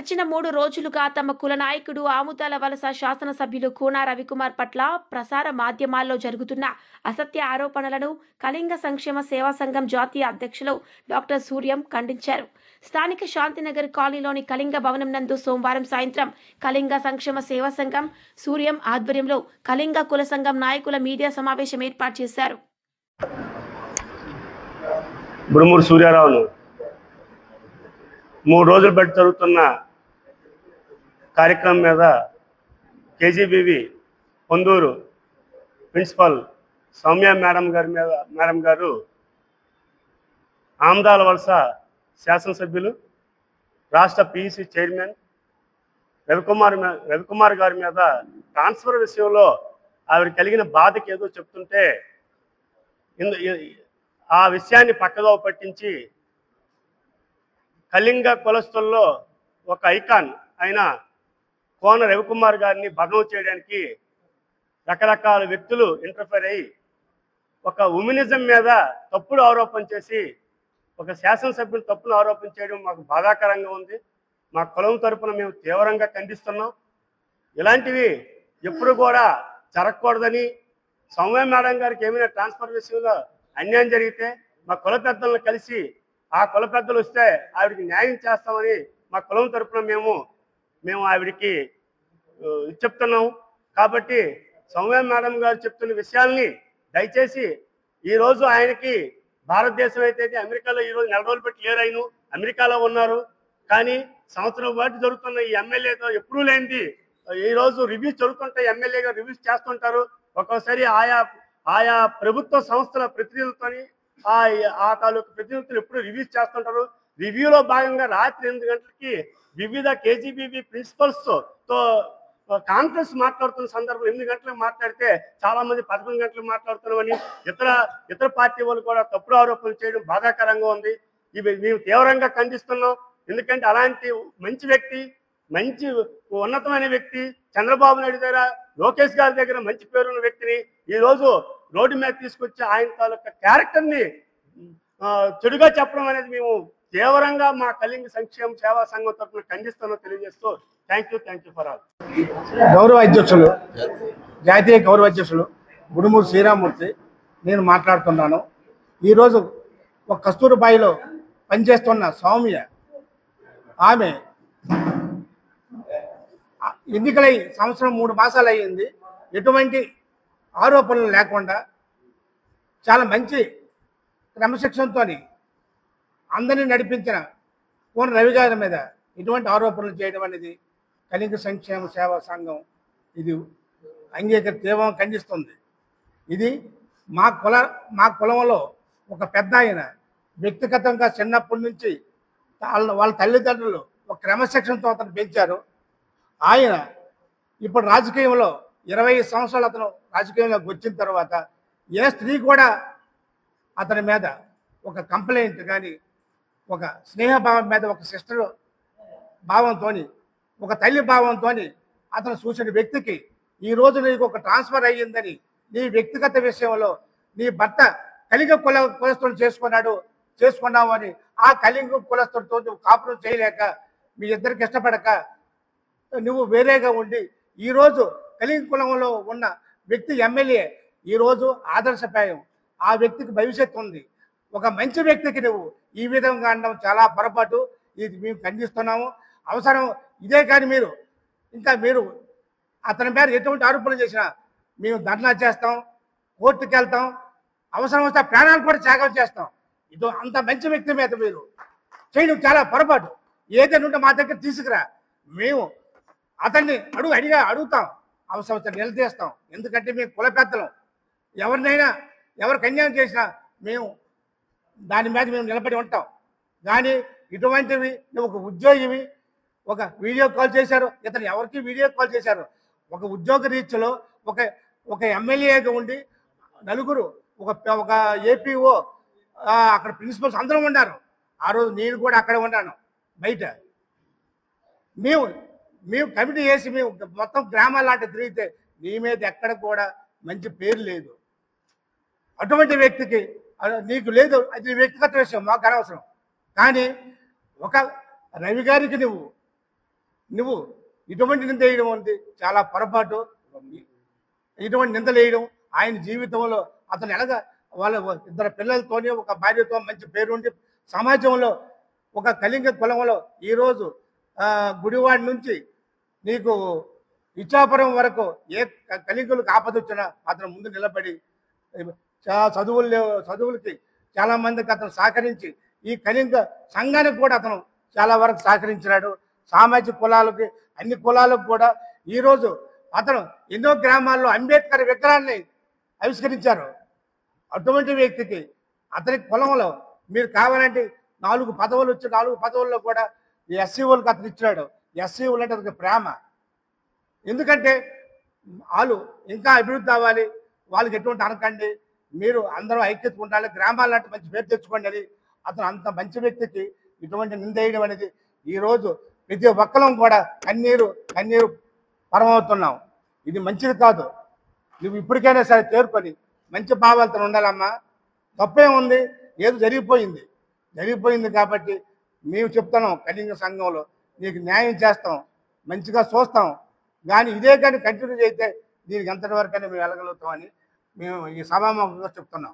గడిచిన 3 రోజులుగా తమ కుల నాయకుడు ఆముదాల వలస శాసనసభ్యులు కూనా రవికుమార్ పట్ల ప్రసార మాధ్యమాల్లో జరుగుతున్న అసత్య ఆరోపణలను కళింగ సంక్షేమ సేవా సంఘం జాతీయ అధ్యక్షులు డాక్టర్ సూర్యం ఖండించారు. స్థానిక శాంతినగర్ కాలనీలోని కళింగ భవనం నందు సోమవారం సాయంత్రం కళింగ సంక్షేమ సేవా సంఘం సూర్యం ఆధ్వర్యంలో కళింగ కుల సంఘం నాయకుల మీడియా సమావేశం ఏర్పాటు చేశారు. బుడుమూరు సూర్యారావును 3 రోజులు బట్టి జరుగుతున్న కార్యక్రమం మీద KGBV Ponduru principal Soumya madam గారు ఆమదాల వలస శాసనసభ్యులు రాష్ట్ర పీఈసీ చైర్మన్ రవికుమార్ గారి మీద ట్రాన్స్ఫర్ విషయంలో ఆవిడ కలిగిన బాధకి ఏదో చెప్తుంటే ఆ విషయాన్ని పక్కదో పట్టించి కళింగ కులస్తుల్లో ఒక ఐకాన్ అయిన కోన రవికుమార్ గారిని భగ్నం చేయడానికి రకరకాల వ్యక్తులు ఇంటర్ఫేర్ అయ్యి ఒక ఉమినిజం మీద తప్పుడు ఆరోపణ చేసి ఒక శాసనసభ్యులు తప్పును ఆరోపణ చేయడం మాకు బాధాకరంగా ఉంది. మా కులం తరపున మేము తీవ్రంగా ఖండిస్తున్నాం. ఇలాంటివి ఎప్పుడు కూడా జరగకూడదని, సౌమ్య మేడం గారికి ఏమైనా ట్రాన్స్ఫర్ విషయంలో అన్యాయం జరిగితే మా కుల పెద్దలను కలిసి ఆ కుల పెద్దలు వస్తే ఆవిడికి న్యాయం చేస్తామని మా కులం తరపున మేము ఆవిడికి చెప్తున్నాం. కాబట్టి సౌమ్య మేడం గారు చెప్తున్న విషయాల్ని దయచేసి ఈరోజు ఆయనకి భారతదేశం అయితే అమెరికాలో ఈరోజు 4 రోజులు పెట్టి లేరైను అమెరికాలో ఉన్నారు. కానీ సంవత్సరం పాటు జరుగుతున్న ఈ ఎమ్మెల్యేతో ఎప్పుడూ లేనిది ఈరోజు రివ్యూస్ జరుగుతుంటే ఎమ్మెల్యేగా రివ్యూస్ చేస్తుంటారు. ఒక్కోసారి ఆయా ప్రభుత్వ సంస్థల ప్రతినిధులతోని ఆ తాలూకు ప్రతినిధులు ఎప్పుడు రివ్యూస్ చేస్తుంటారు. రివ్యూలో భాగంగా రాత్రి 8 గంటలకి వివిధ కేజీబీబీ ప్రిన్సిపల్స్తో కాన్ఫరెన్స్ మాట్లాడుతున్న సందర్భంలో 8 గంటలకు మాట్లాడితే చాలా మంది 11 గంటలకు మాట్లాడుతున్నామని ఇతర పార్టీ వాళ్ళు కూడా తప్పుడు ఆరోపణలు చేయడం బాధాకరంగా ఉంది. ఇవి మేము తీవ్రంగా ఖండిస్తున్నాం. ఎందుకంటే అలాంటి మంచి వ్యక్తి, మంచి ఉన్నతమైన వ్యక్తి, చంద్రబాబు నాయుడు దగ్గర, లోకేష్ గారి దగ్గర మంచి పేరున్న వ్యక్తిని ఈరోజు రోడ్డు మీద తీసుకొచ్చి ఆయన తాలూకా క్యారెక్టర్ని చెడుగా చెప్పడం అనేది మేము తీవ్రంగా మా కళింగ సంక్షేమ సేవా సంఘం తరఫున ఖండిస్తామని తెలియజేస్తూ థ్యాంక్ యూ ఫర్ ఆల్. గౌరవ అధ్యక్షులు, జాతీయ గౌరవ అధ్యక్షులు బుడుమూరు శ్రీరామూర్తి నేను మాట్లాడుతున్నాను. ఈరోజు ఒక కస్తూరుబాయిలో పనిచేస్తున్న సౌమ్య, ఆమె ఎన్నికలై సంవత్సరం 3 మాసాలు అయ్యింది. ఎటువంటి ఆరోపణలు లేకుండా చాలా మంచి క్రమశిక్షణతో అందరినీ నడిపించిన కోన రవి గారి మీద ఇటువంటి ఆరోపణలు చేయడం అనేది కళింగ సంక్షేమ సేవా సంఘం ఇది తీవ్రంగా ఖండిస్తుంది. ఇది మా కులంలో ఒక పెద్ద ఆయన వ్యక్తిగతంగా చిన్నప్పటి నుంచి వాళ్ళ తల్లిదండ్రులు ఒక క్రమశిక్షణతో అతను పెంచారు. ఆయన ఇప్పుడు రాజకీయంలో 20 సంవత్సరాలు అతను రాజకీయంలోకి వచ్చిన తర్వాత ఏ స్త్రీ కూడా అతని మీద ఒక కంప్లైంట్ కానీ, ఒక స్నేహభావం మీద, ఒక సిస్టర్ భావంతో, ఒక తల్లి భావంతో అతను చూసిన వ్యక్తికి ఈరోజు నీకు ఒక ట్రాన్స్ఫర్ అయ్యిందని, నీ వ్యక్తిగత విషయంలో నీ భర్త కళింగ కులస్తులను చేసుకున్నావు అని ఆ కళింగ కులస్తులతో నువ్వు కాపురం చేయలేక, మీ ఇద్దరికి ఇష్టపడక నువ్వు వేరేగా ఉండి ఈరోజు కళింగ కులంలో ఉన్న వ్యక్తి ఎమ్మెల్యే ఈరోజు ఆదర్శప్రాయం. ఆ వ్యక్తికి భవిష్యత్తు ఉంది. ఒక మంచి వ్యక్తికి నువ్వు ఈ విధంగా అనడం చాలా పొరపాటు. ఇది మేము ఖండిస్తున్నాము. అవసరం ఇదే కానీ మీరు అతని మీద ఎటువంటి ఆరోపణలు చేసినా మేము ధర్నా చేస్తాం, కోర్టుకు వెళ్తాం, అవసరం వస్తే ప్రాణాలు కూడా త్యాగం చేస్తాం. ఇది అంత మంచి వ్యక్తి మీద మీరు చేయడం చాలా పొరపాటు. ఏదైనా ఉంటే మా దగ్గర తీసుకురా, మేము అతన్ని అడుగుతాం, అవసరం నిలదీస్తాం. ఎందుకంటే మేము కుల పెద్దలం. ఎవరికి అన్యాయం చేసినా మేము దాని మీద నిలబడి ఉంటాం. కానీ ఇటువంటివి నువ్వు ఒక ఉద్యోగివి, ఒక వీడియో కాల్ చేశారు, ఇతను ఎవరికి వీడియో కాల్ చేశారు, ఒక ఉద్యోగ రీత్యలో ఒక ఎమ్మెల్యేగా ఉండి నలుగురు, ఒక ఏపీఓ, అక్కడ ప్రిన్సిపల్స్ అందరూ ఉన్నారు. ఆ రోజు నేను కూడా అక్కడ ఉన్నాను బయట. మేము కమిటీ చేసి మేము మొత్తం గ్రామాల లాంటి తిరిగితే నీ మీద ఎక్కడ కూడా మంచి పేరు లేదు. అటువంటి వ్యక్తికి నీకు లేదు, అది వ్యక్తిగత విషయం, మాకు అనవసరం. కానీ ఒక రవి గారికి నువ్వు నువ్వు ఇటువంటి నింద వేయడం ఉంది చాలా పొరపాటు. ఇటువంటి నిందలు వేయడం ఆయన జీవితంలో అతను ఎలాగ వాళ్ళ ఇద్దరు పిల్లలతోనే ఒక భార్యతో మంచి పేరుండి సమాజంలో ఒక కళింగ కులంలో ఈరోజు గుడివాడ నుంచి నీకు ఇచ్చాపురం వరకు ఏ కళింగులకు ఆపదొచ్చినా అతను ముందు నిలబడి చదువులకి చాలా మందికి అతను సహకరించి ఈ కళింగ సంఘానికి కూడా అతను చాలా వరకు సహకరించినాడు. సామాజిక కులాలకి అన్ని కులాలకు కూడా ఈరోజు అతను ఎన్నో గ్రామాల్లో అంబేద్కర్ విగ్రహాన్ని ఆవిష్కరించారు. అటువంటి వ్యక్తికి అతని కులంలో మీరు కావాలంటే 4 పదవులు వచ్చి 4 పదవుల్లో కూడా ఎస్సీఓలకు అతను ఇచ్చినాడు. ఎస్సీఓలు అంటే అతనికి ప్రేమ. ఎందుకంటే వాళ్ళు ఇంకా అభివృద్ధి అవ్వాలి, వాళ్ళకి ఎటువంటి అనకండి, మీరు అందరూ ఐక్యత ఉండాలి, గ్రామాలంటే మంచి పేరు తెచ్చుకోండి అని అతను అంత మంచి వ్యక్తికి ఇటువంటి నిందేయడం అనేది ఈరోజు ప్రతి ఒక్కరం కూడా కన్నీరు పరమవుతున్నాం. ఇది మంచిది కాదు. నువ్వు ఇప్పటికైనా సరే తేరుకొని మంచి భావాలతో ఉండాలమ్మా. తప్పే ఉంది, ఏదో జరిగిపోయింది కాబట్టి మేము చెప్తున్నాం కళింగ సంఘంలో నీకు న్యాయం చేస్తాం, మంచిగా చూస్తాం. కానీ ఇదే కానీ కంటిన్యూ చేస్తే దీనికి ఎంతటి వరకైనా మేము వెళ్ళగలుగుతామని మేము ఈ సభాముఖంగా చెప్తున్నాం.